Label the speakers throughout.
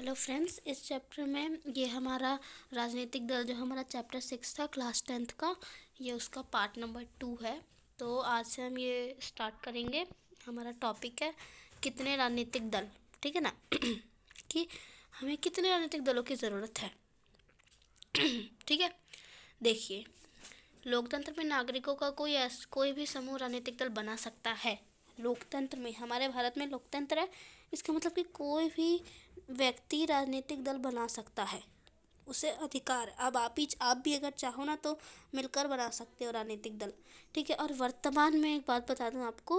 Speaker 1: Hello friends, इस chapter में ये हमारा राजनीतिक दल जो हमारा चैप्टर 6 था क्लास 10th का, ये उसका पार्ट नंबर 2 है। तो आज से हम ये स्टार्ट करेंगे। हमारा टॉपिक है कितने राजनीतिक दल, ठीक है ना। कि हमें कितने राजनीतिक दलों की ज़रूरत है। ठीक है, देखिए, लोकतंत्र में नागरिकों का कोई भी समूह राजनीतिक दल बना सकता है। लोकतंत्र में, हमारे भारत में लोकतंत्र है, इसका मतलब कि कोई भी व्यक्ति राजनीतिक दल बना सकता है, उसे अधिकार। अब आप भी अगर चाहो ना तो मिलकर बना सकते हो राजनीतिक दल, ठीक है। और वर्तमान में एक बात बता दूं आपको,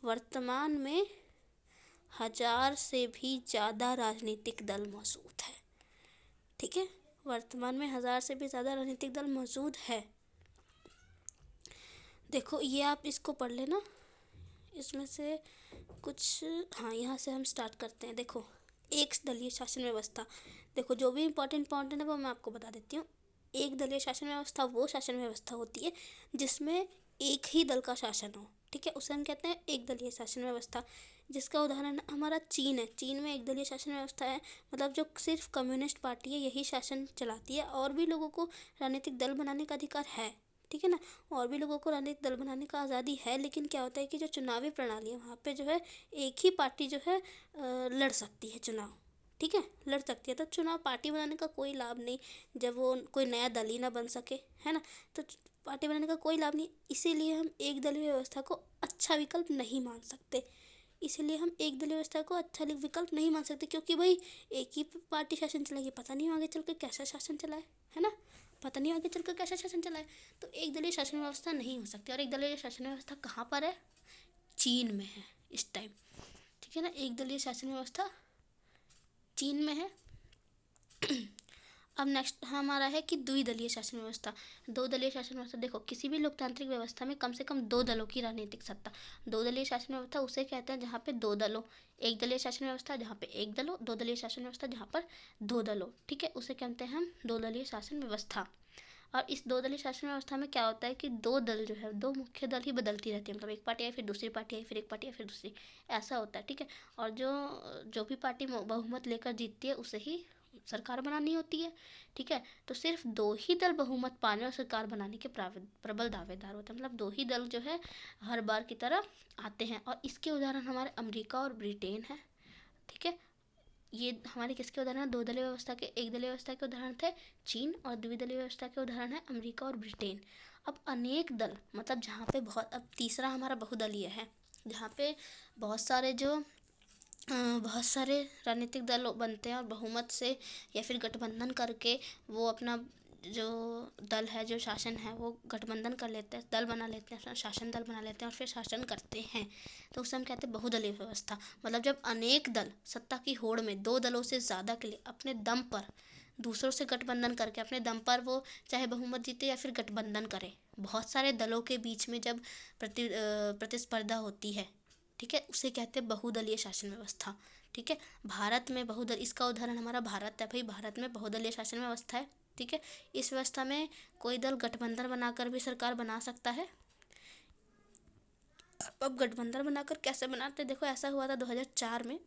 Speaker 1: वर्तमान में 1000 से भी ज़्यादा राजनीतिक दल मौजूद है, ठीक है। वर्तमान में 1000 से भी ज़्यादा राजनीतिक दल मौजूद है। देखो, ये आप इसको पढ़ लेना, इसमें से कुछ, हाँ, यहाँ से हम स्टार्ट करते हैं। देखो, एक दलीय शासन व्यवस्था, देखो जो भी इम्पोर्टेंट पॉइंट है वो मैं आपको बता देती हूँ। एक दलीय शासन व्यवस्था वो शासन व्यवस्था होती है जिसमें एक ही दल का शासन हो, ठीक है, उसे हम कहते हैं एक दलीय शासन व्यवस्था। जिसका उदाहरण हमारा चीन है। चीन में एक दलीय शासन व्यवस्था है, मतलब जो सिर्फ कम्युनिस्ट पार्टी है यही शासन चलाती है, और भी लोगों को राजनीतिक दल बनाने का अधिकार है, ठीक है ना। और भी लोगों को राजनीतिक दल बनाने का आज़ादी है, लेकिन क्या होता है कि जो चुनावी प्रणाली है वहाँ पे जो है एक ही पार्टी जो है लड़ सकती है चुनाव, ठीक है, लड़ सकती है। तो चुनाव पार्टी बनाने का कोई लाभ नहीं, जब वो कोई नया दल ही ना बन सके, है ना। तो पार्टी बनाने का कोई लाभ नहीं, इसीलिए हम एक दलीय व्यवस्था को अच्छा विकल्प नहीं मान सकते। इसीलिए हम एक दलीय व्यवस्था को अच्छा विकल्प नहीं मान सकते, क्योंकि भाई एक ही पार्टी शासन चलाएगी, पता नहीं आगे चल के कैसा शासन चलाए, है ना, पता नहीं आगे चलकर कैसा शासन चलाए। तो एक दलीय शासन व्यवस्था नहीं हो सकती। और एक दलीय शासन व्यवस्था कहाँ पर है? चीन में है इस टाइम, ठीक है ना। एक दलीय शासन व्यवस्था चीन में है। अब नेक्स्ट हमारा है कि द्विदलीय शासन व्यवस्था। दो दलीय शासन व्यवस्था, देखो किसी भी लोकतांत्रिक व्यवस्था में कम से कम दो दलों की राजनीतिक सत्ता। दो दलीय शासन व्यवस्था उसे कहते हैं जहाँ पे दो दलों, एक दलीय शासन व्यवस्था जहाँ पे एक दल हो, दो दलीय शासन व्यवस्था जहाँ पर दो दल हो, ठीक है, उसे कहते हैं हम दो दलीय शासन व्यवस्था। और इस दो दलीय शासन व्यवस्था में क्या होता है कि दो दल जो है, दो मुख्य दल ही बदलती रहती है, मतलब एक पार्टी आई फिर दूसरी पार्टी आई फिर एक पार्टी आई फिर दूसरी, ऐसा होता है, ठीक है। और जो जो भी पार्टी बहुमत लेकर जीतती है उसे ही सरकार बनानी होती है, ठीक है। तो सिर्फ दो ही दल बहुमत पाने और सरकार बनाने के प्रबल दावेदार होते हैं, मतलब दो ही दल जो है हर बार की तरह आते हैं। और इसके उदाहरण हमारे अमेरिका और ब्रिटेन है, ठीक है। ये हमारे किसके उदाहरण है? दो दलीय व्यवस्था के। एक दलीय व्यवस्था के उदाहरण थे चीन, और द्विदलीय व्यवस्था के उदाहरण है अमेरिका और ब्रिटेन। अब अनेक दल, मतलब जहाँ पे बहुत, अब तीसरा हमारा बहुदलीय है, जहाँ पे बहुत सारे बहुत सारे राजनीतिक दल बनते हैं और बहुमत से या फिर गठबंधन करके वो अपना जो दल है, जो शासन है, वो गठबंधन कर लेते हैं, दल बना लेते हैं, शासन दल बना लेते हैं और फिर शासन करते हैं। तो उसे हम कहते हैं बहुदलीय व्यवस्था। मतलब जब अनेक दल सत्ता की होड़ में दो दलों से ज़्यादा के लिए अपने दम पर दूसरों से गठबंधन करके अपने दम पर वो चाहे बहुमत जीते या फिर गठबंधन करे, बहुत सारे दलों के बीच में जब प्रतिस्पर्धा होती है, ठीक है, उसे कहते हैं बहुदलीय शासन व्यवस्था, ठीक है। भारत में बहुदल, इसका उदाहरण हमारा भारत है भाई। भारत में बहुदलीय शासन व्यवस्था है, ठीक है। इस व्यवस्था में कोई दल गठबंधन बनाकर भी सरकार बना सकता है। अब गठबंधन बनाकर कैसे बनाते हैं? देखो, ऐसा हुआ था 2004 में।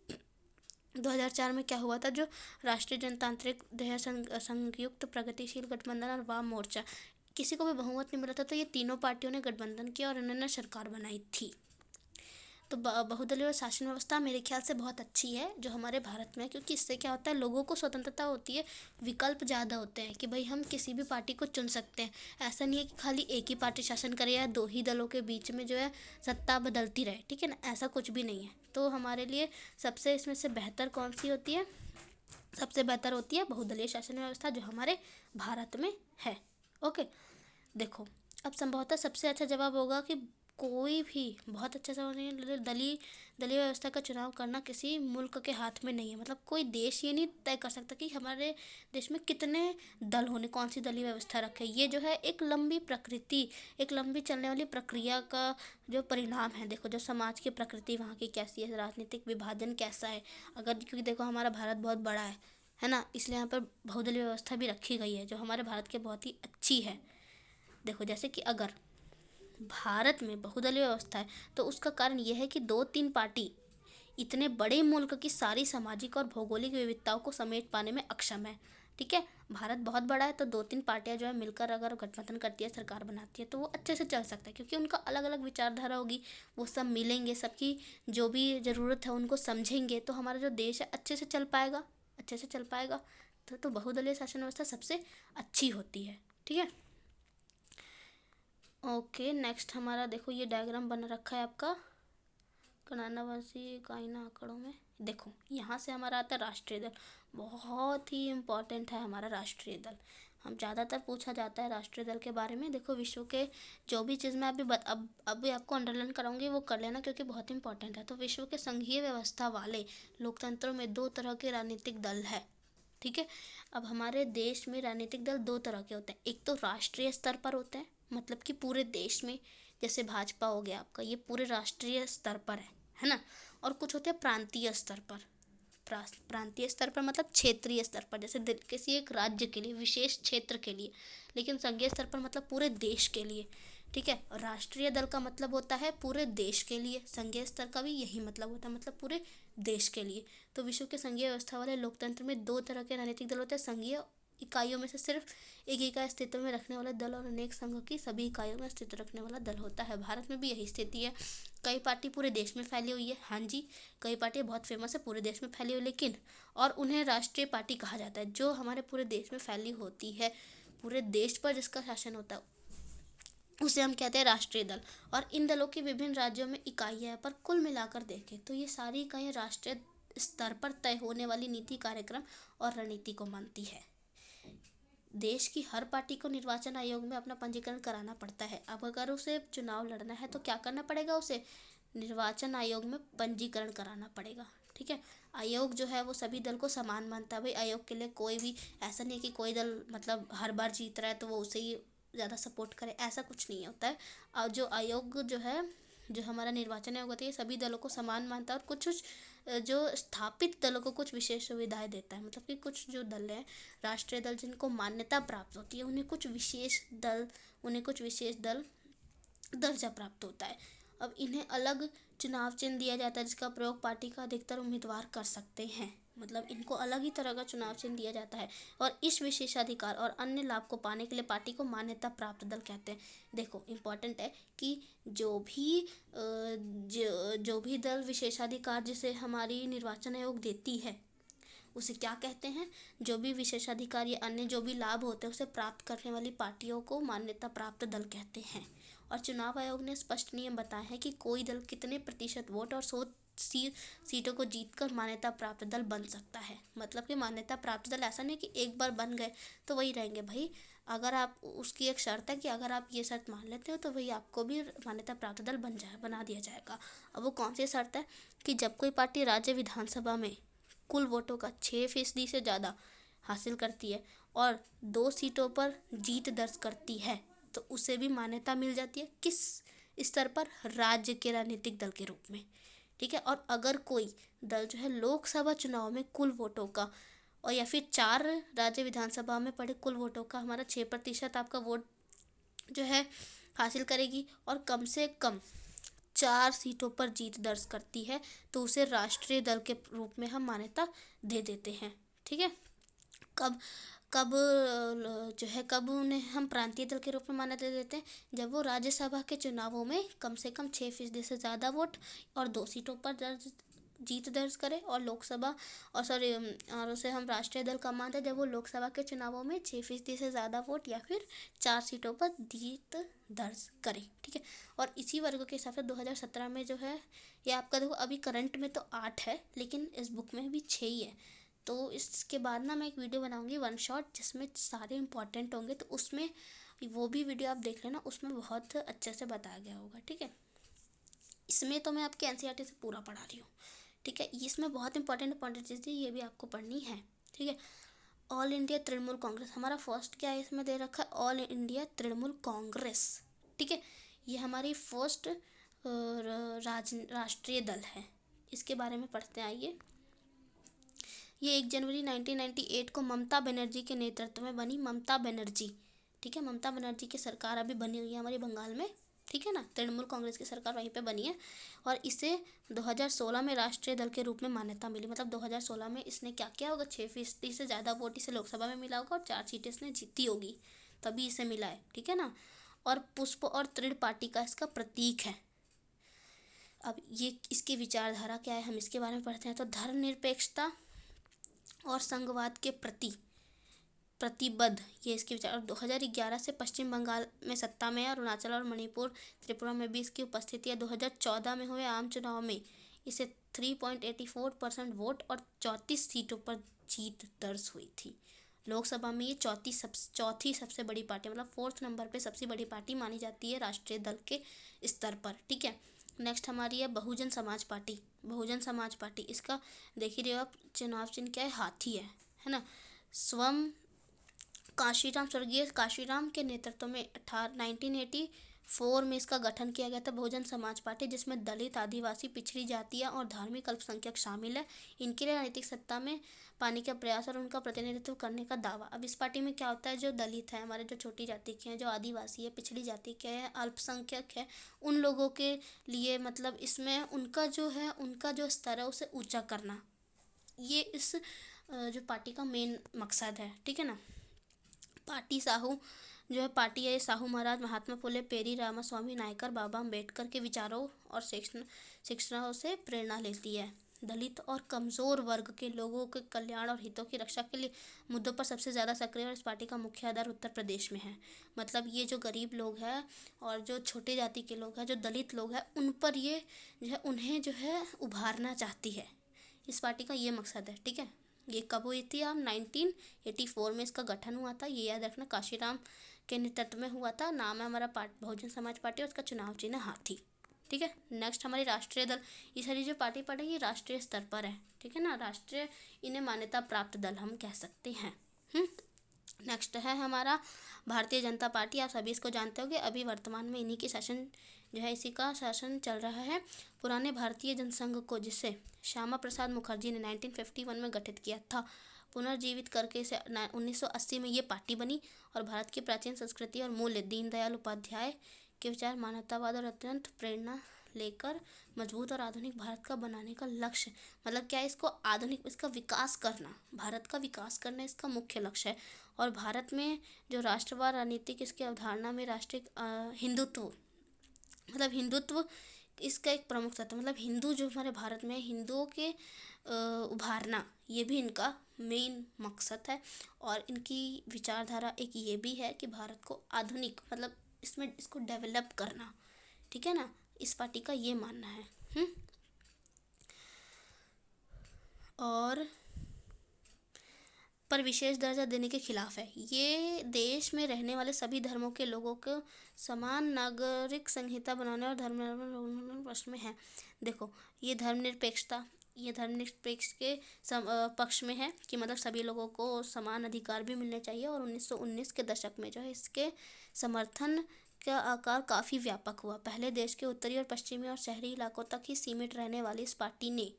Speaker 1: 2004 में क्या हुआ था, जो राष्ट्रीय जनतांत्रिक संयुक्त प्रगतिशील गठबंधन और वाम मोर्चा, किसी को भी बहुमत नहीं मिला था, तो ये तीनों पार्टियों ने गठबंधन किया और उन्होंने सरकार बनाई थी। तो बहुदलीय शासन व्यवस्था मेरे ख्याल से बहुत अच्छी है जो हमारे भारत में है, क्योंकि इससे क्या होता है, लोगों को स्वतंत्रता होती है, विकल्प ज़्यादा होते हैं कि भाई हम किसी भी पार्टी को चुन सकते हैं। ऐसा नहीं है कि खाली एक ही पार्टी शासन करे या दो ही दलों के बीच में जो है सत्ता बदलती रहे, ठीक है ना, ऐसा कुछ भी नहीं है। तो हमारे लिए सबसे इसमें से बेहतर कौन सी होती है? सबसे बेहतर होती है बहुदलीय शासन व्यवस्था जो हमारे भारत में है। ओके, देखो, अब संभवतः सबसे अच्छा जवाब होगा कि कोई भी, बहुत अच्छा जवाब नहीं है, दलीय व्यवस्था का चुनाव करना किसी मुल्क के हाथ में नहीं है। मतलब कोई देश ये नहीं तय कर सकता कि हमारे देश में कितने दल होने, कौन सी दलीय व्यवस्था रखे। ये जो है एक लंबी प्रकृति, एक लंबी चलने वाली प्रक्रिया का जो परिणाम है। देखो, जो समाज की प्रकृति वहाँ की कैसी है, राजनीतिक विभाजन कैसा है, अगर, क्योंकि देखो हमारा भारत बहुत बड़ा है ना, इसलिए यहाँ पर बहुदलीय व्यवस्था भी रखी गई है जो हमारे भारत के बहुत ही अच्छी है। देखो, जैसे कि अगर भारत में बहुदलीय व्यवस्था है तो उसका कारण यह है कि दो तीन पार्टी इतने बड़े मुल्क की सारी सामाजिक और भौगोलिक विविधताओं को समेट पाने में अक्षम है। ठीक है, भारत बहुत बड़ा है, तो 2-3 पार्टियां जो है मिलकर अगर गठबंधन करती है, सरकार बनाती है, तो वो अच्छे से चल सकता है, क्योंकि उनका अलग अलग विचारधारा होगी। वो सब मिलेंगे, सबकी जो भी ज़रूरत है उनको समझेंगे, तो हमारा जो देश है अच्छे से चल पाएगा, अच्छे से चल पाएगा। तो बहुदलीय शासन व्यवस्था सबसे अच्छी होती है। ठीक है, ओके। नेक्स्ट हमारा देखो, ये डायग्राम बना रखा है आपका कनानावासी कायना आंकड़ों में। देखो यहाँ से हमारा आता है राष्ट्रीय दल, बहुत ही इम्पोर्टेंट है हमारा राष्ट्रीय दल। हम ज़्यादातर पूछा जाता है राष्ट्रीय दल के बारे में। देखो विश्व के जो भी चीज़ मैं अभी आपको अंडरलाइन कराऊंगी वो कर लेना, क्योंकि बहुत इंपॉर्टेंट है। तो विश्व के संघीय व्यवस्था वाले लोकतंत्रों में 2 तरह के राजनीतिक दल है। ठीक है, अब हमारे देश में राजनीतिक दल 2 तरह के होते हैं। एक तो राष्ट्रीय स्तर पर होते हैं, मतलब कि पूरे देश में, जैसे भाजपा हो गया आपका, ये पूरे राष्ट्रीय स्तर पर है ना। और कुछ होते हैं प्रांतीय स्तर पर। प्रांतीय स्तर पर मतलब क्षेत्रीय स्तर पर, जैसे किसी एक राज्य के लिए, विशेष क्षेत्र के लिए। लेकिन संघीय स्तर पर मतलब पूरे देश के लिए। ठीक है, और राष्ट्रीय दल का मतलब होता है पूरे देश के लिए। संघीय स्तर का भी यही मतलब होता है, मतलब पूरे देश के लिए। तो विश्व के संघीय व्यवस्था वाले लोकतंत्र में 2 तरह के राजनीतिक दल होते हैं। संघीय इकाइयों में से सिर्फ एक इकाई अस्तित्व में रखने वाला दल और अनेक संघ की सभी इकाइयों में अस्तित्व रखने वाला दल होता है। भारत में भी यही स्थिति है। कई पार्टी पूरे देश में फैली हुई है, हाँ जी, कई पार्टी बहुत फेमस है, पूरे देश में फैली हुई, लेकिन और उन्हें राष्ट्रीय पार्टी कहा जाता है, जो हमारे पूरे देश में फैली होती है, पूरे देश पर जिसका शासन होता है, उसे हम कहते हैं राष्ट्रीय दल। और इन दलों की विभिन्न राज्यों में इकाइयाँ हैं, पर कुल मिलाकर देखें तो ये सारी इकाइयाँ राष्ट्रीय स्तर पर तय होने वाली नीति, कार्यक्रम और रणनीति को मानती है। देश की हर पार्टी को निर्वाचन आयोग में अपना पंजीकरण कराना पड़ता है। अब अगर उसे चुनाव लड़ना है तो क्या करना पड़ेगा, उसे निर्वाचन आयोग में पंजीकरण कराना पड़ेगा। ठीक है, आयोग जो है वो सभी दल को समान मानता है। भाई आयोग के लिए कोई भी ऐसा नहीं है कि कोई दल मतलब हर बार जीत रहा है तो वो उसे ही ज़्यादा सपोर्ट करे, ऐसा कुछ नहीं होता है। और जो आयोग जो है, जो हमारा निर्वाचन आयोग होता है, ये सभी दलों को समान मानता है और कुछ जो स्थापित दलों को कुछ विशेष सुविधाएं देता है। मतलब कि कुछ जो दल हैं, राष्ट्रीय दल जिनको मान्यता प्राप्त होती है, उन्हें कुछ विशेष दल दर्जा प्राप्त होता है। अब इन्हें अलग चुनाव चिन्ह दिया जाता है, जिसका प्रयोग पार्टी का अधिकतर उम्मीदवार कर सकते हैं। मतलब इनको अलग ही तरह का चुनाव चिन्ह दिया जाता है, और इस विशेषाधिकार और अन्य लाभ को पाने के लिए पार्टी को मान्यता प्राप्त दल कहते हैं। देखो इम्पॉर्टेंट है कि जो भी दल विशेषाधिकार जिसे हमारी निर्वाचन आयोग देती है, उसे क्या कहते हैं, जो भी विशेषाधिकार या अन्य जो भी लाभ होते हैं उसे प्राप्त करने वाली पार्टियों को मान्यता प्राप्त दल कहते हैं। और चुनाव आयोग ने स्पष्ट नियम बताए हैं कि कोई दल कितने प्रतिशत वोट और सीटों को जीतकर मान्यता प्राप्त दल बन सकता है। मतलब कि मान्यता प्राप्त दल ऐसा नहीं कि एक बार बन गए तो वही रहेंगे। भाई अगर आप, उसकी एक शर्त है कि अगर आप ये शर्त मान लेते हो तो भाई आपको भी मान्यता प्राप्त दल बना दिया जाएगा। अब वो कौन सी शर्त है, कि जब कोई पार्टी राज्य विधानसभा में कुल वोटों का 6% से ज़्यादा हासिल करती है और 2 सीटों पर जीत दर्ज करती है, तो उसे भी मान्यता मिल जाती है। किस स्तर पर, राज्य के राजनीतिक दल के रूप में। ठीक है, और अगर कोई दल जो है लोकसभा चुनाव में कुल वोटों का, और या फिर 4 राज्य विधानसभा में पड़े कुल वोटों का हमारा 6% आपका वोट जो है हासिल करेगी और कम से कम 4 सीटों पर जीत दर्ज करती है, तो उसे राष्ट्रीय दल के रूप में हम मान्यता दे देते हैं। ठीक है, कब उन्हें हम प्रांतीय दल के रूप में मान्यता देते हैं, जब वो राज्यसभा के चुनावों में कम से कम 6% से ज़्यादा वोट और 2 सीटों पर जीत दर्ज करे, और और उसे हम राष्ट्रीय दल कब मानते हैं, जब वो लोकसभा के चुनावों में 6% से ज़्यादा वोट या फिर 4 सीटों पर जीत दर्ज करे। ठीक है, और इसी वर्ग के हिसाब से 2017 में जो है, ये आपका देखो अभी करंट में तो 8 है, लेकिन इस बुक में भी 6 ही है। तो इसके बाद ना मैं एक वीडियो बनाऊंगी 1 शॉट, जिसमें सारे इंपॉर्टेंट होंगे, तो उसमें वो भी वीडियो आप देख लेना, उसमें बहुत अच्छे से बताया गया होगा। ठीक है, इसमें तो मैं आपके एनसीईआरटी से पूरा पढ़ा रही हूँ। ठीक है, इसमें बहुत इंपॉर्टेंट चीज़ थी, ये भी आपको पढ़नी है। ठीक है, ऑल इंडिया तृणमूल कांग्रेस हमारा फर्स्ट क्या है, इसमें दे रखा है ऑल इंडिया तृणमूल कांग्रेस। ठीक है, ये हमारी फर्स्ट राष्ट्रीय दल है। इसके बारे में पढ़ते हैं, आइए। ये 1 जनवरी 1998 को ममता बनर्जी के नेतृत्व में बनी। ममता बनर्जी, ठीक है, ममता बनर्जी की सरकार अभी बनी हुई है हमारे बंगाल में। ठीक है ना, तृणमूल कांग्रेस की सरकार वहीं पे बनी है और इसे 2016 में राष्ट्रीय दल के रूप में मान्यता मिली। मतलब 2016 में इसने क्या किया होगा, 6% से ज़्यादा वोट इसे लोकसभा में मिला होगा और 4 सीटें इसने जीती होगी, तभी इसे मिला है, ठीक है ना। और पुष्प और तृण पार्टी का इसका प्रतीक है। अब ये इसकी विचारधारा क्या है, हम इसके बारे में पढ़ते हैं। तो धर्मनिरपेक्षता और संघवाद के प्रति प्रतिबद्ध, ये इसके विचार। और 2011 से पश्चिम बंगाल में सत्ता में है, अरुणाचल और मणिपुर त्रिपुरा में भी इसकी उपस्थिति है। 2014 में हुए आम चुनाव में इसे 3.84% वोट और 34 सीटों पर जीत दर्ज हुई थी। लोकसभा में ये चौथी सबसे बड़ी पार्टी, मतलब 4th नंबर पे सबसे बड़ी पार्टी मानी जाती है राष्ट्रीय दल के स्तर पर, ठीक है। नेक्स्ट हमारी है बहुजन समाज पार्टी। बहुजन समाज पार्टी, इसका देख ही रहे हो आप, चुनाव चिन्ह क्या है, हाथी है ना। स्वयं काशीराम, स्वर्गीय काशीराम के नेतृत्व में 1984 में इसका गठन किया गया था बहुजन समाज पार्टी, जिसमें दलित, आदिवासी, पिछड़ी जातियाँ और धार्मिक अल्पसंख्यक शामिल है। इनके लिए राजनीतिक सत्ता में पाने का प्रयास और उनका प्रतिनिधित्व करने का दावा। अब इस पार्टी में क्या होता है, जो दलित है हमारे, जो छोटी जाति के हैं, जो आदिवासी है, पिछड़ी जाति के हैं, अल्पसंख्यक है, उन लोगों के लिए मतलब इसमें उनका जो है, उनका जो स्तर है उसे ऊँचा करना, ये इस जो पार्टी का मेन मकसद है, ठीक है ना। पार्टी साहू जो है पार्टी है, साहू महाराज, महात्मा फुले, पेरी रामास्वामी नायकर, बाबा अम्बेडकर के विचारों और शिक्षाओं से प्रेरणा लेती है। दलित और कमज़ोर वर्ग के लोगों के कल्याण और हितों की रक्षा के लिए मुद्दों पर सबसे ज़्यादा सक्रिय, और इस पार्टी का मुख्य आधार उत्तर प्रदेश में है। मतलब ये जो गरीब लोग हैं और जो छोटे जाति के लोग हैं, जो दलित लोग हैं, उन पर ये जो है, उन्हें जो है उभारना चाहती है। इस पार्टी का ये मकसद है, ठीक है। ये कब हुई थी, आप 1984 में इसका गठन हुआ था, ये याद रखना, काशीराम के नेतृत्व में हुआ था। नाम है हमारा बहुजन समाज पार्टी और उसका चुनाव चिन्ह हाथी, ठीक है। नेक्स्ट हमारी राष्ट्रीय दल, ये सारी जो पार्टी पड़ेगी राष्ट्रीय स्तर पर है, ठीक है ना, राष्ट्रीय, इन्हें मान्यता प्राप्त दल हम कह सकते हैं। नेक्स्ट है हमारा भारतीय जनता पार्टी। आप सभी इसको जानते होंगे, अभी वर्तमान में इन्हीं की शासन जो है, इसी का शासन चल रहा है। पुराने भारतीय जनसंघ को, जिसे श्यामा प्रसाद मुखर्जी ने 1951 में गठित किया था, पुनर्जीवित करके इसे 1980 में ये पार्टी बनी और भारत की प्राचीन संस्कृति और मूल्य, दीनदयाल उपाध्याय के विचार, मानवतावाद और अत्यंत प्रेरणा लेकर मजबूत और आधुनिक भारत का बनाने का लक्ष्य, मतलब क्या है, इसको आधुनिक, इसका विकास करना, भारत का विकास करना इसका मुख्य लक्ष्य है। और भारत में जो राष्ट्रवाद राजनीतिक, इसकी अवधारणा में राष्ट्रीय हिंदुत्व, मतलब हिंदुत्व इसका एक प्रमुख तत्व, मतलब हिंदू जो हमारे भारत में हिंदुओं के उभारना, ये भी इनका मेन मकसद है। और इनकी विचारधारा एक ये भी है कि भारत को आधुनिक, मतलब इसमें इसको डेवलप करना, ठीक है ना, इस पार्टी का ये मानना है। और पर विशेष दर्जा देने के खिलाफ है। ये देश में रहने वाले सभी धर्मों के लोगों को समान नागरिक संहिता बनाने और धर्म प्रश्न में है। देखो, ये धर्मनिरपेक्षता, ये धर्मनिरपेक्ष के पक्ष में है कि मतलब सभी लोगों को समान अधिकार भी मिलने चाहिए। और 1919 के दशक में जो है, इसके समर्थन का आकार काफ़ी व्यापक हुआ। पहले देश के उत्तरी और पश्चिमी और शहरी इलाकों तक ही सीमित रहने वाली इस पार्टी ने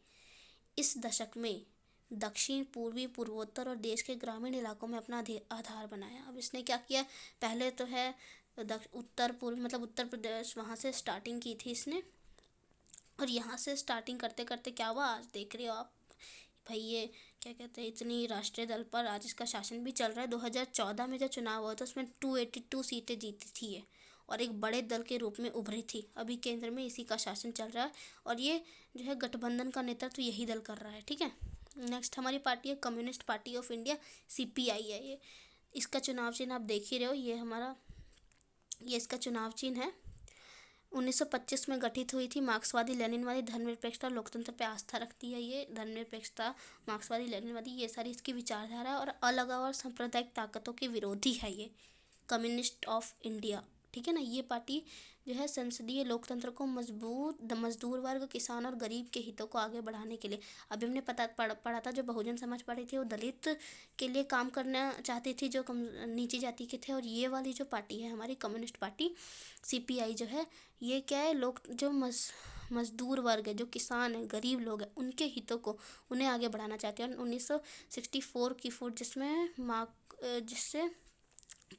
Speaker 1: इस दशक में दक्षिण पूर्वी, पूर्वोत्तर और देश के ग्रामीण इलाकों में अपना आधार बनाया। अब इसने क्या किया, पहले तो है उत्तर पूर्व, मतलब उत्तर प्रदेश, वहाँ से स्टार्टिंग की थी इसने। और यहाँ से स्टार्टिंग करते करते क्या हुआ, आज देख रहे हो आप भाई, ये क्या कहते हैं, इतनी राष्ट्रीय दल पर आज इसका शासन भी चल रहा है। 2014 में जो चुनाव हुआ था उसमें 282 सीटें जीती थी ये, और एक बड़े दल के रूप में उभरी थी। अभी केंद्र में इसी का शासन चल रहा है और ये जो है गठबंधन का नेतृत्व यही दल कर रहा है, ठीक है। नेक्स्ट हमारी पार्टी है communist party of India, CPI है ये। इसका चुनाव चिन्ह आप देख ही रहे हो, ये हमारा, ये इसका चुनाव चिन्ह है। 1925 में गठित हुई थी। मार्क्सवादी लेनिनवादी धर्मनिरपेक्षता और लोकतंत्र पे आस्था रखती है ये। धर्मनिरपेक्षता, मार्क्सवादी लेनिनवादी, ये सारी इसकी विचारधारा और अलगाव और सांप्रदायिक ताकतों के विरोधी है ये कम्युनिस्ट ऑफ इंडिया, ठीक है ना। ये पार्टी जो है संसदीय लोकतंत्र को मजबूत, मजदूर वर्ग, किसान और गरीब के हितों को आगे बढ़ाने के लिए, अभी हमने पढ़ा था, जो बहुजन समाज पार्टी थी वो दलित के लिए काम करना चाहती थी, जो नीची जाति के थे। और ये वाली जो पार्टी है हमारी कम्युनिस्ट पार्टी CPI जो है, ये क्या है, लोग जो मजदूर वर्ग है, जो किसान है, गरीब लोग हैं, उनके हितों को, उन्हें आगे बढ़ाना चाहते हैं। और 1964 की फूट, जिससे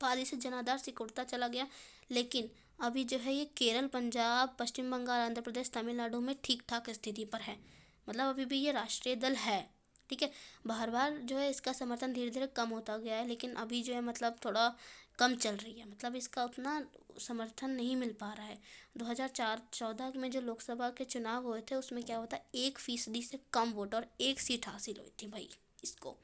Speaker 1: पाली से जनाधार सिकुड़ता चला गया, लेकिन अभी जो है ये केरल, पंजाब, पश्चिम बंगाल, आंध्र प्रदेश, तमिलनाडु में ठीक ठाक स्थिति पर है। मतलब अभी भी ये राष्ट्रीय दल है। ठीक है, बार बार जो है इसका समर्थन धीरे धीरे कम होता गया है, लेकिन अभी जो है मतलब थोड़ा कम चल रही है, मतलब इसका उतना समर्थन नहीं मिल पा रहा है। 2014 में जो लोकसभा के चुनाव हुए थे उसमें क्या होता, 1% से कम वोट और 1 सीट हासिल हुई थी भाई इसको,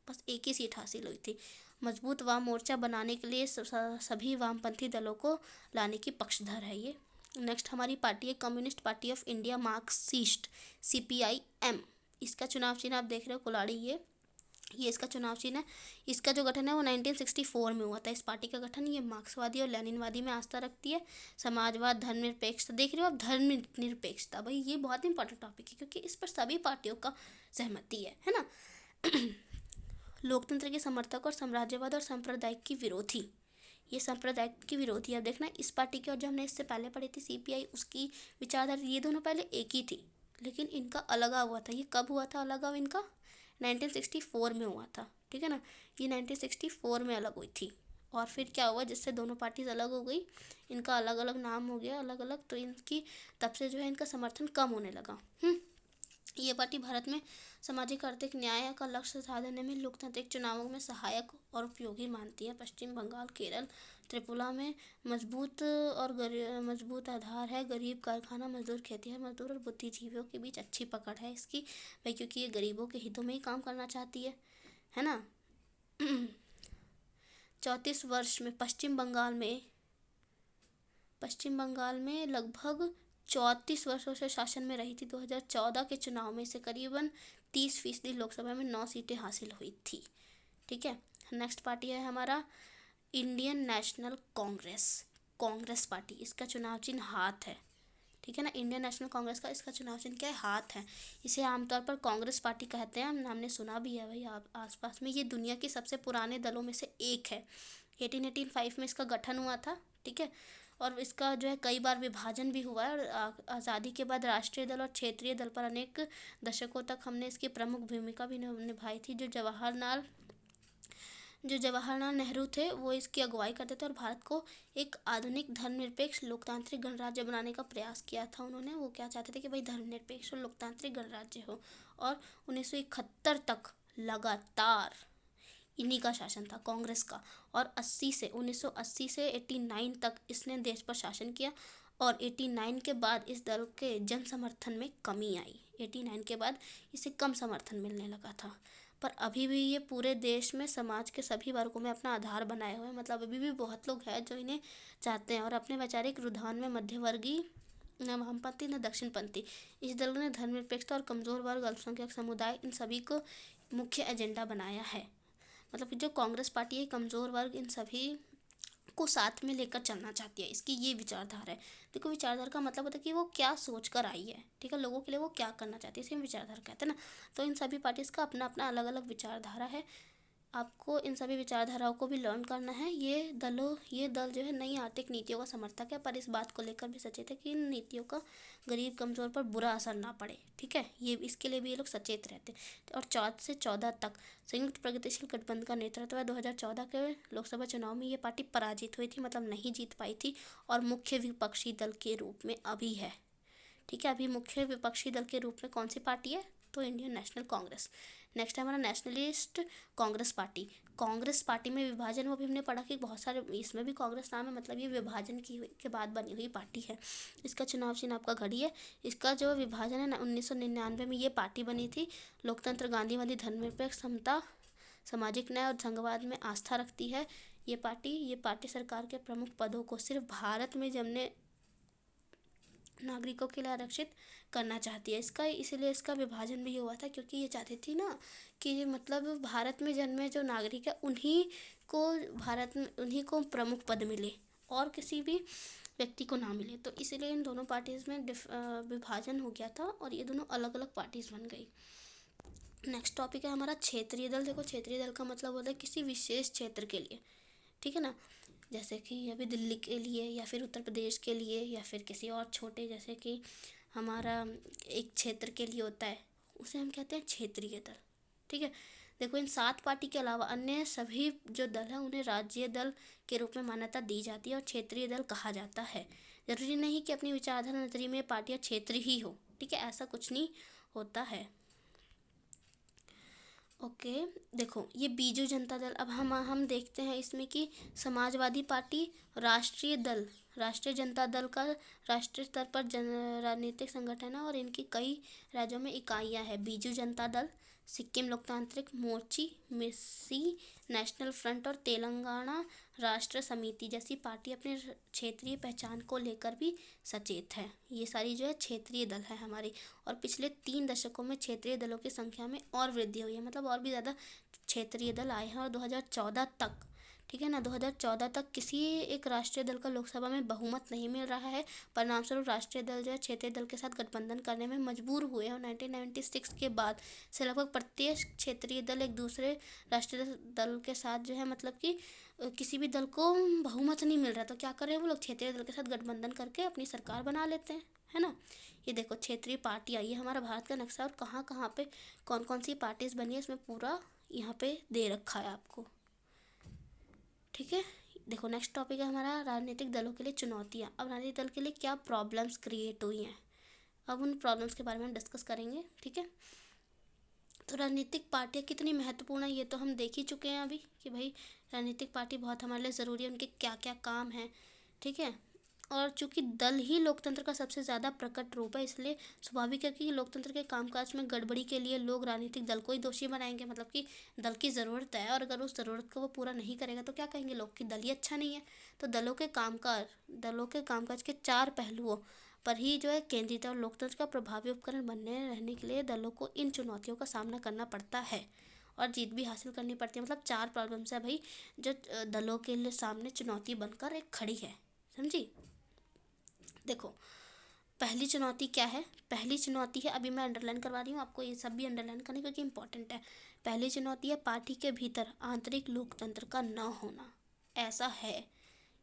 Speaker 1: बस 1 ही सीट हासिल हुई थी। मजबूत वाम मोर्चा बनाने के लिए सभी वामपंथी दलों को लाने की पक्षधर है ये। नेक्स्ट हमारी पार्टी है communist party of India Marxist, CPIM। इसका चुनाव चिन्ह आप देख रहे हो कुल्हाड़ी, ये इसका चुनाव चिन्ह है। इसका जो गठन है वो 1964 में हुआ था। इस पार्टी का गठन, ये मार्क्सवादी और लेनिनवादी में आस्था रखती है। समाजवाद, धर्मनिरपेक्षता, देख रहे हो आप, धर्मनिरपेक्षता, भाई ये बहुत इंपॉर्टेंट टॉपिक है क्योंकि इस पर सभी पार्टियों का सहमति है ना। लोकतंत्र के समर्थक और साम्राज्यवाद और सांप्रदायिक की विरोधी, ये सांप्रदायिक की विरोधी। अब देखना इस पार्टी की, और जो हमने इससे पहले पढ़ी थी CPI, उसकी विचारधारा, ये दोनों पहले एक ही थी लेकिन इनका अलगाव हुआ था। ये कब हुआ था अलगाव इनका? 1964 में हुआ था। ठीक है ना, ये 1964 में अलग हुई थी। और फिर क्या हुआ, जिससे दोनों पार्टीज अलग हो गई, इनका अलग अलग नाम हो गया, अलग अलग, तो इनकी तब से जो है इनका समर्थन कम होने लगा। ये पार्टी भारत में सामाजिक आर्थिक न्याय का लक्ष्य साधने में लोकतांत्रिक चुनावों में सहायक और उपयोगी मानती है। पश्चिम बंगाल, केरल, त्रिपुरा में मजबूत आधार है। गरीब, कारखाना मजदूर, खेतिहर मजदूर और बुद्धिजीवियों के बीच अच्छी पकड़ है इसकी भाई, क्योंकि ये गरीबों के हितों में ही काम करना चाहती है ना। 34 वर्ष में पश्चिम बंगाल में लगभग 34 वर्षों से शासन में रही थी। 2014 के चुनाव में से करीबन 30% लोकसभा में 9 सीटें हासिल हुई थी। ठीक है, नेक्स्ट पार्टी है हमारा इंडियन नेशनल कांग्रेस पार्टी। इसका चुनाव चिन्ह हाथ है। ठीक है ना, इंडियन नेशनल कांग्रेस का इसका चुनाव चिन्ह क्या है? हाथ है। इसे आमतौर पर कांग्रेस पार्टी कहते हैं, हमने सुना भी है भाई आप आसपास में। ये दुनिया के सबसे पुराने दलों में से एक है। 1885 में इसका गठन हुआ था। ठीक है, और इसका जो है कई बार विभाजन भी हुआ है, और आज़ादी के बाद राष्ट्रीय दल और क्षेत्रीय दल पर अनेक दशकों तक हमने इसकी प्रमुख भूमिका भी निभाई थी। जो जवाहरलाल नेहरू थे वो इसकी अगुवाई करते थे और भारत को एक आधुनिक धर्मनिरपेक्ष लोकतांत्रिक गणराज्य बनाने का प्रयास किया था उन्होंने। वो क्या चाहते थे कि भाई धर्मनिरपेक्ष और लोकतांत्रिक गणराज्य हो। और 1971 तक लगातार इन्हीं का शासन था, कांग्रेस का। और 1980 से 89 तक इसने देश पर शासन किया। और 89 के बाद इस दल के जन समर्थन में कमी आई। 89 के बाद इसे कम समर्थन मिलने लगा था, पर अभी भी ये पूरे देश में समाज के सभी वर्गों में अपना आधार बनाए हुए हैं। मतलब अभी भी बहुत लोग हैं जो इन्हें चाहते हैं। और अपने वैचारिक रुझान में मध्यवर्गीय, न वामपंथी न दक्षिणपंथी, इस दल ने धर्मनिरपेक्षता और कमजोर वर्ग, अल्पसंख्यक समुदाय, इन सभी को मुख्य एजेंडा बनाया है। मतलब जो कांग्रेस पार्टी है, कमज़ोर वर्ग, इन सभी को साथ में लेकर चलना चाहती है, इसकी ये विचारधारा है। देखो, विचारधारा का मतलब होता है कि वो क्या सोच कर आई है। ठीक है, लोगों के लिए वो क्या करना चाहती है, इसे हम विचारधारा कहते हैं ना। तो इन सभी पार्टीज़ का अपना अपना अलग अलग विचारधारा है। आपको इन सभी विचारधाराओं को भी लर्न करना है। ये दल जो है नई आर्थिक नीतियों का समर्थक है, पर इस बात को लेकर भी सचेत है कि इन नीतियों का गरीब कमज़ोर पर बुरा असर ना पड़े। ठीक है, ये इसके लिए भी ये लोग सचेत रहते हैं। और 4 से 14 तक संयुक्त प्रगतिशील गठबंधन का नेतृत्व है। 2014 के लोकसभा चुनाव में ये पार्टी पराजित हुई थी, मतलब नहीं जीत पाई थी, और मुख्य विपक्षी दल के रूप में अभी है। ठीक है, अभी मुख्य विपक्षी दल के रूप में कौन सी पार्टी है? तो इंडियन नेशनल कांग्रेस। नेक्स्ट है हमारा नेशनलिस्ट कांग्रेस पार्टी में विभाजन, वो भी हमने पढ़ा कि बहुत सारे, इसमें भी कांग्रेस नाम है, मतलब ये विभाजन के बाद बनी हुई पार्टी है। इसका चुनाव चिन्ह आपका घड़ी है। इसका जो विभाजन है 1999 में ये पार्टी बनी थी। लोकतंत्र, गांधीवादी, धर्मनिरपेक्ष, समता, सामाजिक न्याय और संघवाद में आस्था रखती है। ये पार्टी सरकार के प्रमुख पदों को सिर्फ भारत में जन्मे नागरिकों के लिए आरक्षित करना चाहती है। इसलिए इसका विभाजन भी हुआ था, क्योंकि ये चाहती थी ना कि मतलब भारत में जन्मे जो नागरिक है उन्हीं को प्रमुख पद मिले और किसी भी व्यक्ति को ना मिले। तो इसीलिए इन दोनों पार्टीज़ में विभाजन हो गया था और ये दोनों अलग अलग पार्टीज़ बन गई। नेक्स्ट टॉपिक है हमारा क्षेत्रीय दल। देखो, क्षेत्रीय दल का मतलब होता है किसी विशेष क्षेत्र के लिए। ठीक है ना, जैसे कि अभी दिल्ली के लिए, या फिर उत्तर प्रदेश के लिए, या फिर किसी और छोटे, जैसे कि हमारा एक क्षेत्र के लिए होता है, उसे हम कहते हैं क्षेत्रीय दल। ठीक है, देखो इन 7 पार्टी के अलावा अन्य सभी जो दल है उन्हें राज्य दल के रूप में मान्यता दी जाती है और क्षेत्रीय दल कहा जाता है। जरूरी नहीं कि अपनी विचारधारा नजरिए में पार्टियां क्षेत्रीय ही हो, ठीक है, ऐसा कुछ नहीं होता है। ओके, देखो ये बीजू जनता दल। अब हम देखते हैं इसमें कि समाजवादी पार्टी राष्ट्रीय जनता दल का राष्ट्रीय स्तर पर राजनीतिक संगठन है और इनकी कई राज्यों में इकाइयां हैं। बीजू जनता दल, सिक्किम लोकतांत्रिक मोर्ची, मिसी नेशनल फ्रंट और तेलंगाना राष्ट्र समिति जैसी पार्टी अपने क्षेत्रीय पहचान को लेकर भी सचेत है। ये सारी जो है क्षेत्रीय दल है हमारी, और पिछले 3 दशकों में क्षेत्रीय दलों की संख्या में और वृद्धि हुई है, मतलब और भी ज़्यादा क्षेत्रीय दल आए हैं। और 2014 तक, ठीक है ना, 2014 तक किसी एक राष्ट्रीय दल का लोकसभा में बहुमत नहीं मिल रहा है। परिणामस्वरूप राष्ट्रीय दल जो है क्षेत्रीय दल के साथ गठबंधन करने में मजबूर हुए हैं और 1996 के बाद से लगभग प्रत्येक क्षेत्रीय दल एक दूसरे राष्ट्रीय दल के साथ जो है, मतलब कि किसी भी दल को बहुमत नहीं मिल रहा तो क्या कर रहे हैं वो लोग, क्षेत्रीय दल के साथ गठबंधन करके अपनी सरकार बना लेते हैं, है ना। ये देखो क्षेत्रीय पार्टी आई है, हमारा भारत का नक्शा, और कहाँ कहाँ पे कौन कौन सी पार्टीज बनी है इसमें पूरा यहाँ पे दे रखा है आपको, ठीक है। देखो नेक्स्ट टॉपिक है हमारा राजनीतिक दलों के लिए चुनौतियाँ। अब राजनीतिक दल के लिए क्या प्रॉब्लम्स क्रिएट हुई हैं, अब उन प्रॉब्लम्स के बारे में हम डिस्कस करेंगे, ठीक है। तो राजनीतिक पार्टियाँ कितनी महत्वपूर्ण है ये तो हम देख ही चुके हैं अभी कि भाई राजनीतिक पार्टी बहुत हमारे लिए ज़रूरी है, उनके क्या क्या काम हैं, ठीक है। और चूंकि दल ही लोकतंत्र का सबसे ज़्यादा प्रकट रूप है, इसलिए स्वाभाविक है कि लोकतंत्र के कामकाज में गड़बड़ी के लिए लोग राजनीतिक दल को ही दोषी बनाएंगे। मतलब कि दल की ज़रूरत है और अगर उस ज़रूरत को वो पूरा नहीं करेगा तो क्या कहेंगे लोग कि दल ही अच्छा नहीं है। तो दलों के कामकाज के 4 पहलुओं पर ही जो है केंद्रित है और लोकतंत्र का प्रभावी उपकरण बनने रहने के लिए दलों को इन चुनौतियों का सामना करना पड़ता है और जीत भी हासिल करनी पड़ती है। मतलब 4 प्रॉब्लम्स है भाई जो दलों के लिए सामने चुनौती बनकर एक खड़ी है, समझी। देखो पहली चुनौती क्या है, पहली चुनौती है, अभी मैं अंडरलाइन करवा रही हूँ आपको, ये सब भी अंडरलाइन करने क्योंकि इंपॉर्टेंट है। पहली चुनौती है पार्टी के भीतर आंतरिक लोकतंत्र का न होना। ऐसा है,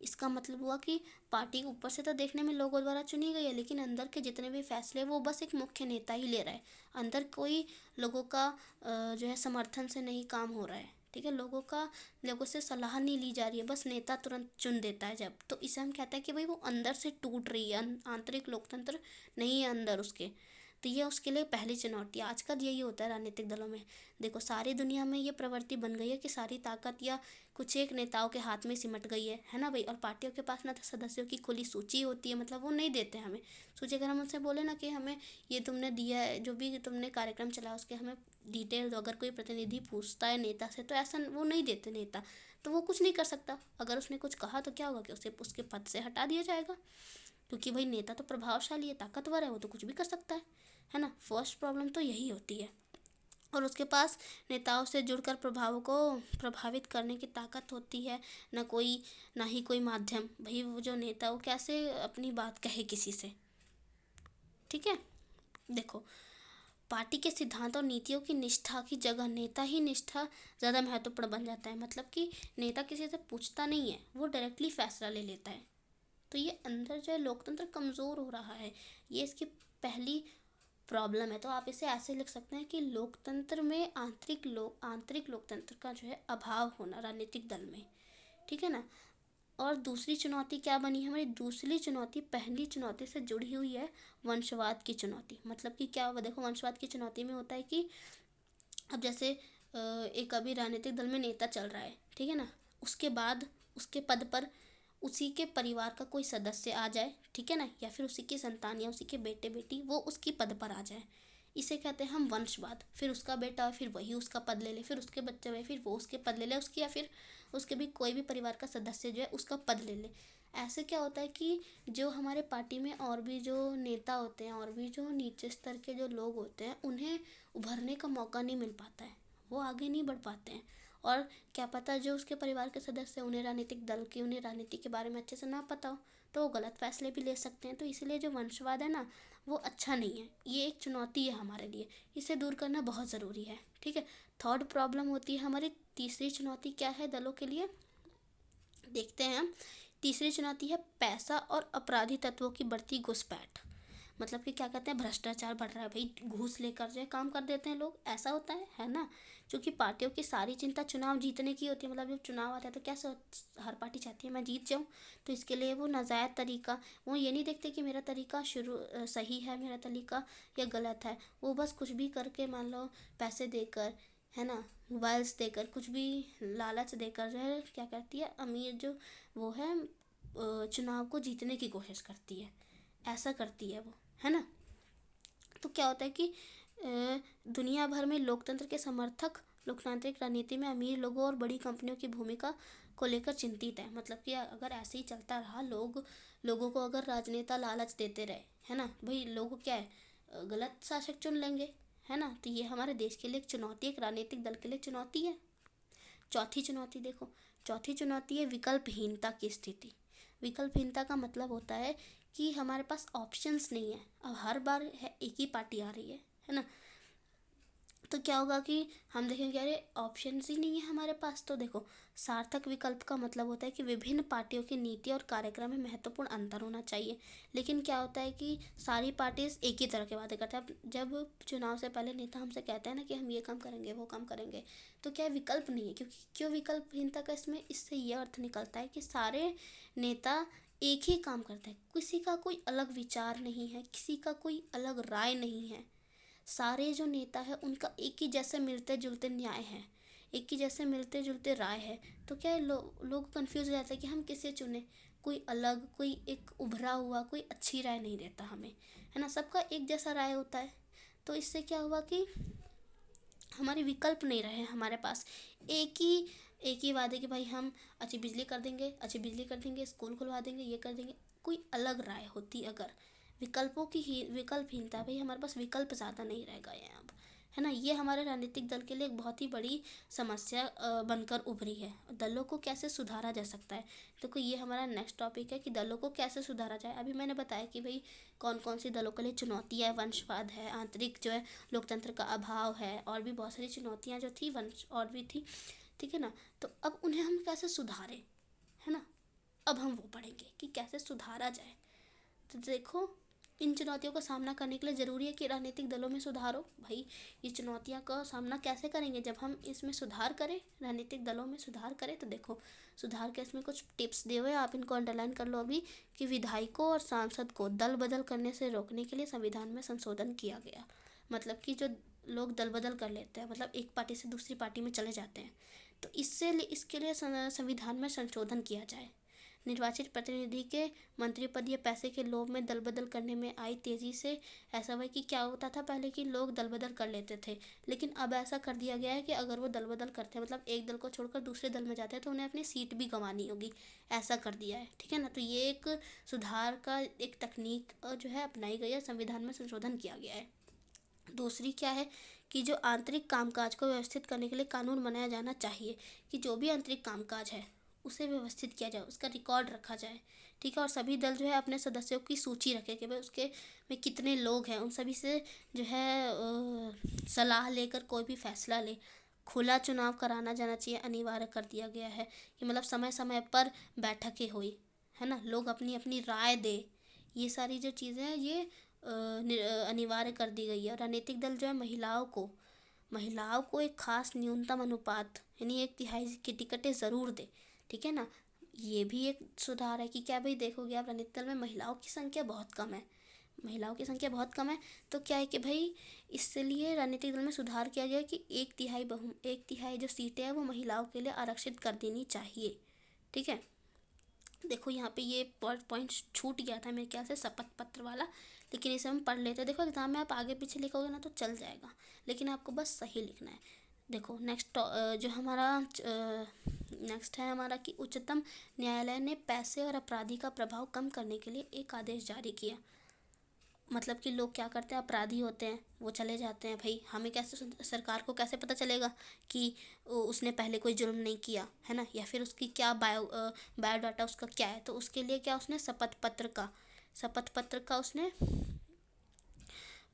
Speaker 1: इसका मतलब हुआ कि पार्टी ऊपर से तो देखने में लोगों द्वारा चुनी गई है, लेकिन अंदर के जितने भी फैसले वो बस एक मुख्य नेता ही ले रहा है। अंदर कोई लोगों का जो है समर्थन से नहीं काम हो रहा है, ठीक है। लोगों से सलाह नहीं ली जा रही है, बस नेता तुरंत चुन देता है जब, तो इसे हम कहते हैं कि भाई वो अंदर से टूट रही है, आंतरिक लोकतंत्र नहीं है अंदर उसके। तो ये उसके लिए पहली चुनौती है। आजकल यही होता है राजनीतिक दलों में। देखो सारी दुनिया में ये प्रवृत्ति बन गई है कि सारी ताकत या कुछ एक नेताओं के हाथ में सिमट गई है ना भाई। और पार्टियों के पास ना तो सदस्यों की खुली सूची होती है, मतलब वो नहीं देते हमें सूची। अगर हम उनसे बोले ना कि हमें ये तुमने दिया है, जो भी तुमने कार्यक्रम चलाया उसके हमें डिटेल दो, अगर कोई प्रतिनिधि पूछता है नेता से तो ऐसा वो नहीं देते नेता, तो वो कुछ नहीं कर सकता। अगर उसने कुछ कहा तो क्या होगा कि उसे उसके पद से हटा दिया जाएगा, क्योंकि भाई नेता तो प्रभावशाली है, ताकतवर है, वो तो कुछ भी कर सकता है ना। फर्स्ट प्रॉब्लम तो यही होती है। और उसके पास नेताओं से जुड़कर प्रभाव को प्रभावित करने की ताकत होती है, ना ही कोई माध्यम। भाई वो जो नेता वो कैसे अपनी बात कहे किसी से, ठीक है। देखो पार्टी के सिद्धांत और नीतियों की निष्ठा की जगह नेता ही निष्ठा ज़्यादा महत्वपूर्ण बन जाता है। मतलब कि नेता किसी से पूछता नहीं है, वो डायरेक्टली फैसला ले लेता है। तो ये अंदर जो है लोकतंत्र कमज़ोर हो रहा है, ये इसकी पहली प्रॉब्लम है। तो आप इसे ऐसे लिख सकते हैं कि लोकतंत्र में आंतरिक लोकतंत्र का जो है अभाव होना राजनीतिक दल में, ठीक है ना। और दूसरी चुनौती क्या बनी है हमारी, दूसरी चुनौती पहली चुनौती से जुड़ी हुई है, वंशवाद की चुनौती। मतलब कि क्या हुआ, देखो वंशवाद की चुनौती में होता है कि अब जैसे एक अभी राजनीतिक दल में नेता चल रहा है, ठीक है ना, उसके बाद उसके पद पर उसी के परिवार का कोई सदस्य आ जाए, ठीक है ना, या फिर उसी की संतान या उसी के बेटे बेटी वो उसकी पद पर आ जाए, इसे कहते हैं हम वंशवाद। फिर उसका बेटा फिर वही उसका पद ले ले, फिर उसके बच्चे हुए फिर वो उसके पद ले ले उसकी, या फिर उसके भी कोई भी परिवार का सदस्य जो है उसका पद ले ले। ऐसे क्या होता है कि जो हमारे पार्टी में और भी जो नेता होते हैं और भी जो नीचे स्तर के जो लोग होते हैं उन्हें उभरने का मौका नहीं मिल पाता है, वो आगे नहीं बढ़ पाते हैं। और क्या पता जो उसके परिवार के सदस्य उन्हें राजनीतिक दल की उन्हें राजनीति के बारे में अच्छे से ना पता हो तो वो गलत फैसले भी ले सकते हैं। तो इसलिए जो वंशवाद है ना वो अच्छा नहीं है, ये एक चुनौती है हमारे लिए, इसे दूर करना बहुत ज़रूरी है, ठीक है। थर्ड प्रॉब्लम होती है हमारी, तीसरी चुनौती क्या है दलों के लिए, देखते हैं हम। तीसरी चुनौती है पैसा और अपराधी तत्वों की बढ़ती घुसपैठ। मतलब कि क्या कहते हैं, भ्रष्टाचार बढ़ रहा है भाई, घूस लेकर जो है काम कर देते हैं लोग, ऐसा होता है ना। क्योंकि पार्टियों की सारी चिंता चुनाव जीतने की होती है, मतलब जब चुनाव आता है तो क्या हर पार्टी चाहती है मैं जीत जाऊँ, तो इसके लिए वो नाजायज़ तरीका, वो ये नहीं देखते कि मेरा तरीका सही है, मेरा तरीका या गलत है, वो बस कुछ भी करके, मान लो पैसे देकर, है ना, मोबाइल्स देकर, कुछ भी लालच देकर जो है क्या करती है, अमीर जो वो है चुनाव को जीतने की कोशिश करती है, ऐसा करती है वो, है ना। तो क्या होता है कि दुनिया भर में लोकतंत्र के समर्थक लोकतांत्रिक राजनीति में अमीर लोगों और बड़ी कंपनियों की भूमिका को लेकर चिंतित है। मतलब कि अगर ऐसे ही चलता रहा, लोगों को अगर राजनेता लालच देते रहे, है ना भाई, लोग क्या है, गलत शासक चुन लेंगे, है ना। तो ये हमारे देश के लिए एक चुनौती, एक राजनीतिक दल के लिए चुनौती है। चौथी चुनौती देखो, चौथी चुनौती है विकल्पहीनता की स्थिति। विकल्पहीनता का मतलब होता है कि हमारे पास ऑप्शंस नहीं है। अब हर बार है एक ही पार्टी आ रही है ना, तो क्या होगा कि हम देखेंगे अरे ऑप्शंस ही नहीं है हमारे पास। तो देखो, सार्थक विकल्प का मतलब होता है कि विभिन्न पार्टियों की नीति और कार्यक्रम में महत्वपूर्ण अंतर होना चाहिए। लेकिन क्या होता है कि सारी पार्टीज एक ही तरह के वादे करते हैं। अब जब चुनाव से पहले नेता हमसे कहते हैं ना कि हम ये काम करेंगे, वो काम करेंगे, तो क्या विकल्प नहीं है। क्योंकि क्यों विकल्पहीनता का इसमें इससे ये अर्थ निकलता है कि सारे नेता एक ही काम करते हैं, किसी का कोई अलग विचार नहीं है, किसी का कोई अलग राय नहीं है। सारे जो नेता है उनका एक ही जैसे मिलते जुलते न्याय है, एक ही जैसे मिलते जुलते राय है। तो क्या है, लोग कंफ्यूज हो जाते हैं कि हम किसे चुने। कोई अलग, कोई एक उभरा हुआ, कोई अच्छी राय नहीं देता हमें, है ना। सबका एक जैसा राय होता है। तो इससे क्या हुआ कि हमारे विकल्प नहीं रहे हमारे पास। एक ही वादे कि भाई हम अच्छी बिजली कर देंगे, अच्छी बिजली कर देंगे, स्कूल खुलवा देंगे, ये कर देंगे। कोई अलग राय होती अगर, विकल्पहीनता, भाई हमारे पास विकल्प ज़्यादा नहीं रह गए हैं अब, है ना। ये हमारे राजनीतिक दल के लिए एक बहुत ही बड़ी समस्या बनकर उभरी है। दलों को कैसे सुधारा जा सकता है, तो ये हमारा नेक्स्ट टॉपिक है कि दलों को कैसे सुधारा जाए। अभी मैंने बताया कि भाई कौन कौन सी दलों के लिए चुनौतियाँ है, वंशवाद है, आंतरिक जो है लोकतंत्र का अभाव है, और भी बहुत सारी चुनौतियाँ जो थी, वंश और भी थी, ठीक है ना। तो अब उन्हें हम कैसे सुधारें, है ना। अब हम वो पढ़ेंगे कि कैसे सुधारा जाए। तो देखो, इन चुनौतियों का सामना करने के लिए ज़रूरी है कि राजनीतिक दलों में सुधार हो। भाई ये चुनौतियाँ का सामना कैसे करेंगे, जब हम इसमें सुधार करें, राजनीतिक दलों में सुधार करें। तो देखो, सुधार के इसमें कुछ टिप्स दिए हुए हैं, आप इनको अंडरलाइन कर लो अभी, कि विधायकों और सांसद को दल बदल करने से रोकने के लिए संविधान में संशोधन किया गया। मतलब कि जो लोग दल बदल कर लेते हैं, मतलब एक पार्टी से दूसरी पार्टी में चले जाते हैं, तो इसके लिए संविधान में संशोधन किया जाए। निर्वाचित प्रतिनिधि के मंत्री पद या पैसे के लोभ में दल बदल करने में आई तेजी से ऐसा हुआ कि क्या होता था पहले कि लोग दल बदल कर लेते थे, लेकिन अब ऐसा कर दिया गया है कि अगर वो दल बदल करते हैं, मतलब एक दल को छोड़कर दूसरे दल में जाते हैं, तो उन्हें अपनी सीट भी गंवानी होगी, ऐसा कर दिया है, ठीक है ना। तो ये एक सुधार का एक तकनीक जो है अपनाई गई है, संविधान में संशोधन किया गया है। दूसरी क्या है कि जो आंतरिक कामकाज को व्यवस्थित करने के लिए कानून बनाया जाना चाहिए, कि जो भी आंतरिक कामकाज है उसे व्यवस्थित किया जाए, उसका रिकॉर्ड रखा जाए, ठीक है। और सभी दल जो है अपने सदस्यों की सूची रखे कि भाई उसके में कितने लोग हैं, उन सभी से जो है सलाह लेकर कोई भी फैसला ले। खुला चुनाव कराना जाना चाहिए, अनिवार्य कर दिया गया है कि मतलब समय समय पर बैठकें हुई, है ना, लोग अपनी अपनी राय दे। ये सारी जो चीज़ें हैं ये अनिवार्य कर दी गई है। राजनीतिक दल जो है महिलाओं को एक खास न्यूनतम अनुपात, यानी 1/3 की टिकटें ज़रूर दे, ठीक है ना। ये भी एक सुधार है कि क्या भाई, देखोगे आप राजनीतिक दल में महिलाओं की संख्या बहुत कम है, महिलाओं की संख्या बहुत कम है। तो क्या है कि भाई इसलिए राजनीतिक दल में सुधार किया गया कि 1/3 जो सीटें हैं वो महिलाओं के लिए आरक्षित कर देनी चाहिए, ठीक है। देखो यहाँ पे ये पॉइंट छूट गया था मेरे ख्याल से, शपथ पत्र वाला, लेकिन इसे हम पढ़ लेते हैं। देखो एग्जाम में आप आगे पीछे लिखोगे ना तो चल जाएगा, लेकिन आपको बस सही लिखना है। देखो नेक्स्ट जो हमारा नेक्स्ट है हमारा कि उच्चतम न्यायालय ने पैसे और अपराधी का प्रभाव कम करने के लिए एक आदेश जारी किया। मतलब कि लोग क्या करते हैं, अपराधी होते हैं वो चले जाते हैं, भाई हमें कैसे, सरकार को कैसे पता चलेगा कि उसने पहले कोई जुर्म नहीं किया, है ना, या फिर उसकी क्या बायोडाटा उसका क्या है। तो उसके लिए क्या उसने शपथ पत्र का उसने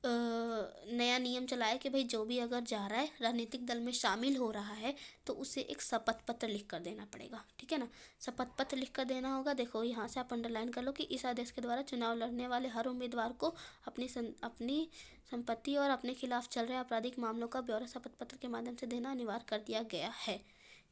Speaker 1: नया नियम चलाया कि भाई जो भी अगर जा रहा है राजनीतिक दल में शामिल हो रहा है तो उसे एक शपथ पत्र लिख कर देना पड़ेगा, ठीक है ना। शपथ पत्र लिख कर देना होगा। देखो यहाँ से आप अंडरलाइन कर लो कि इस आदेश के द्वारा चुनाव लड़ने वाले हर उम्मीदवार को अपनी संपत्ति और अपने खिलाफ चल रहे आपराधिक मामलों का ब्यौरा शपथ पत्र के माध्यम से देना अनिवार्य कर दिया गया है,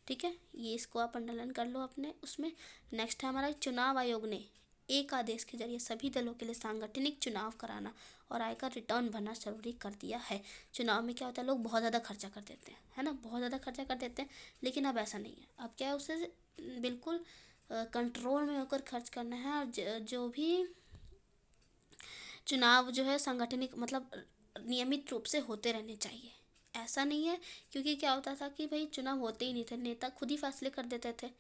Speaker 1: ठीक है। ये इसको आप अंडरलाइन कर लो अपने उसमें। नेक्स्ट है हमारा चुनाव आयोग ने एक आदेश के जरिए सभी दलों के लिए सांगठनिक चुनाव कराना और आयकर रिटर्न भरना जरूरी कर दिया है। चुनाव में क्या होता है, लोग बहुत ज़्यादा खर्चा कर देते हैं, है ना, बहुत ज़्यादा खर्चा कर देते हैं। लेकिन अब ऐसा नहीं है, अब क्या है उसे बिल्कुल कंट्रोल में होकर खर्च करना है। और जो भी चुनाव जो है सांगठनिक मतलब नियमित रूप से होते रहने चाहिए। ऐसा नहीं है, क्योंकि क्या होता था कि भाई चुनाव होते ही नहीं थे, नेता खुद ही फैसले कर देते थे,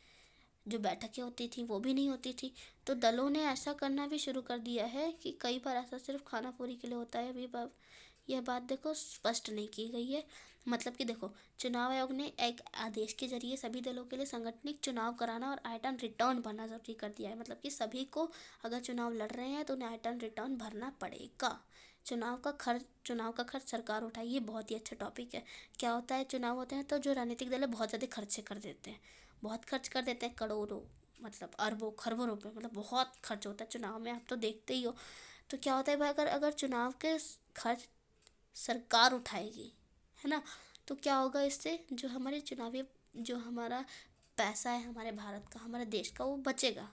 Speaker 1: जो बैठकें होती थी वो भी नहीं होती थी। तो दलों ने ऐसा करना भी शुरू कर दिया है कि कई बार ऐसा सिर्फ खाना पूरी के लिए होता है। अभी यह बात देखो स्पष्ट नहीं की गई है। मतलब कि देखो चुनाव आयोग ने एक आदेश के जरिए सभी दलों के लिए संगठनिक चुनाव कराना और आयटन रिटर्न भरना जरूरी कर दिया है। मतलब कि सभी को अगर चुनाव लड़ रहे हैं तो उन्हें आयटन रिटर्न भरना पड़ेगा। चुनाव का खर्च सरकार उठाए, ये बहुत ही अच्छा टॉपिक है। क्या होता है, चुनाव होते हैं तो जो राजनीतिक दल है बहुत ज़्यादा खर्चे कर देते हैं, बहुत खर्च कर देते हैं, करोड़ों मतलब अरबों खरबों रुपए, मतलब बहुत खर्च होता है चुनाव में, आप तो देखते ही हो। तो क्या होता है भाई, अगर चुनाव के खर्च सरकार उठाएगी, है ना, तो क्या होगा, इससे जो हमारे चुनावी जो हमारा पैसा है हमारे भारत का, हमारे देश का, वो बचेगा।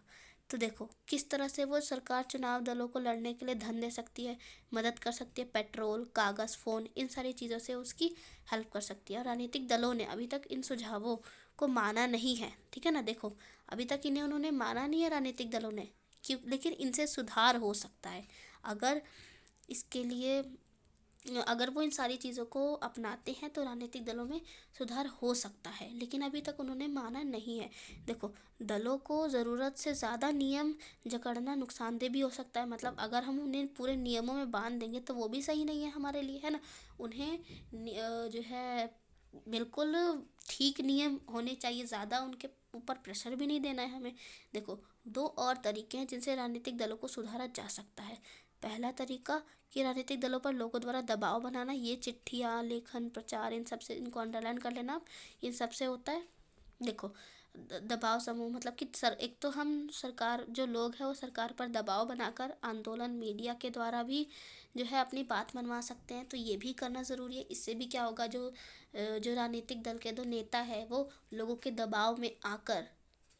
Speaker 1: तो देखो किस तरह से वो सरकार चुनाव दलों को लड़ने के लिए धन दे सकती है, मदद कर सकती है, पेट्रोल, कागज़, फ़ोन, इन सारी चीज़ों से उसकी हेल्प कर सकती है। और राजनीतिक दलों ने अभी तक इन सुझावों को माना नहीं है, ठीक है ना। देखो अभी तक इन्हें उन्होंने माना नहीं है राजनीतिक दलों ने, क्यों, लेकिन इनसे सुधार हो सकता है अगर इसके लिए अगर वो इन सारी चीज़ों को अपनाते हैं तो राजनीतिक दलों में सुधार हो सकता है। लेकिन अभी तक उन्होंने माना नहीं है। देखो दलों को ज़रूरत से ज़्यादा नियम जकड़ना नुकसानदेह भी हो सकता है। मतलब अगर हम उन्हें पूरे नियमों में बांध देंगे तो वो भी सही नहीं है हमारे लिए, है ना। उन्हें जो है बिल्कुल ठीक नियम होने चाहिए, ज़्यादा उनके ऊपर प्रेशर भी नहीं देना है हमें। देखो दो और तरीके हैं जिनसे राजनीतिक दलों को सुधारा जा सकता है। पहला तरीका कि राजनीतिक दलों पर लोगों द्वारा दबाव बनाना, ये चिट्ठियाँ, लेखन, प्रचार, इन सब से, इनको अंडरलाइन कर लेना आप, इन सब से होता है। देखो दबाव समूह मतलब कि एक तो हम सरकार, जो लोग हैं वो सरकार पर दबाव बनाकर आंदोलन, मीडिया के द्वारा भी जो है अपनी बात मनवा सकते हैं, तो ये भी करना ज़रूरी है। इससे भी क्या होगा, जो राजनीतिक दल के दो नेता है वो लोगों के दबाव में आकर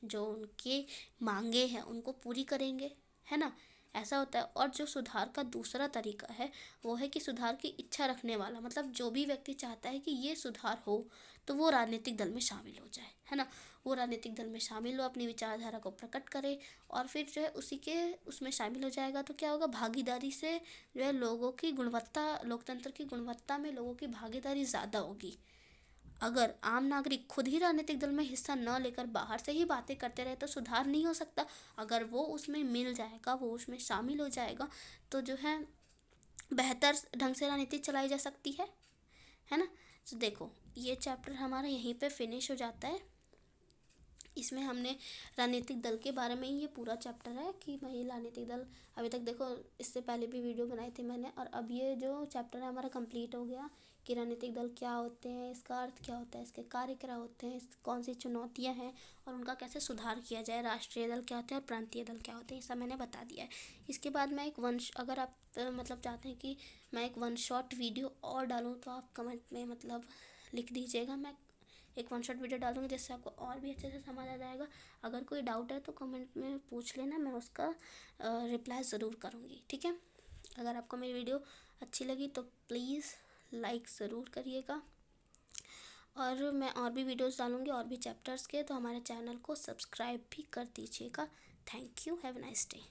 Speaker 1: जो उनके मांगे हैं उनको पूरी करेंगे, है ना, ऐसा होता है। और जो सुधार का दूसरा तरीका है वो है कि सुधार की इच्छा रखने वाला, मतलब जो भी व्यक्ति चाहता है कि ये सुधार हो तो वो राजनीतिक दल में शामिल हो जाए, है ना। वो राजनीतिक दल में शामिल हो, अपनी विचारधारा को प्रकट करे और फिर जो है उसी के उसमें शामिल हो जाएगा। तो क्या होगा, भागीदारी से जो है लोगों की गुणवत्ता, लोकतंत्र की गुणवत्ता में लोगों की भागीदारी ज़्यादा होगी। अगर आम नागरिक खुद ही राजनीतिक दल में हिस्सा न लेकर बाहर से ही बातें करते रहे तो सुधार नहीं हो सकता। अगर वो उसमें मिल जाएगा, वो उसमें शामिल हो जाएगा तो जो है बेहतर ढंग से राजनीति चलाई जा सकती है ना। तो देखो ये चैप्टर हमारा यहीं पे फिनिश हो जाता है। इसमें हमने राजनीतिक दल के बारे में ही ये पूरा चैप्टर है कि भाई राजनीतिक दल, अभी तक देखो इससे पहले भी वीडियो बनाई थी मैंने, और अब ये जो चैप्टर है हमारा कंप्लीट हो गया कि राजनीतिक दल क्या होते हैं, इसका अर्थ क्या होता है, इसके कार्य क्या होते हैं, कौन सी चुनौतियां हैं और उनका कैसे सुधार किया जाए, राष्ट्रीय दल क्या होते हैं और प्रांतीय दल क्या होते हैं, ये सब मैंने बता दिया है। इसके बाद मैं अगर आप मतलब चाहते हैं कि मैं एक वन शॉट वीडियो और डालूँ तो आप कमेंट में मतलब लिख दीजिएगा, मैं एक वन शॉट वीडियो डाल दूँगी जिससे आपको और भी अच्छे से समझ आ जाएगा। अगर कोई डाउट है तो कमेंट में पूछ लेना, मैं उसका रिप्लाई ज़रूर करूँगी, ठीक है। अगर आपको मेरी वीडियो अच्छी लगी तो प्लीज़ लाइक ज़रूर करिएगा, और मैं और भी वीडियोस डालूँगी और भी चैप्टर्स के, तो हमारे चैनल को सब्सक्राइब भी कर दीजिएगा। Thank you, have a nice day.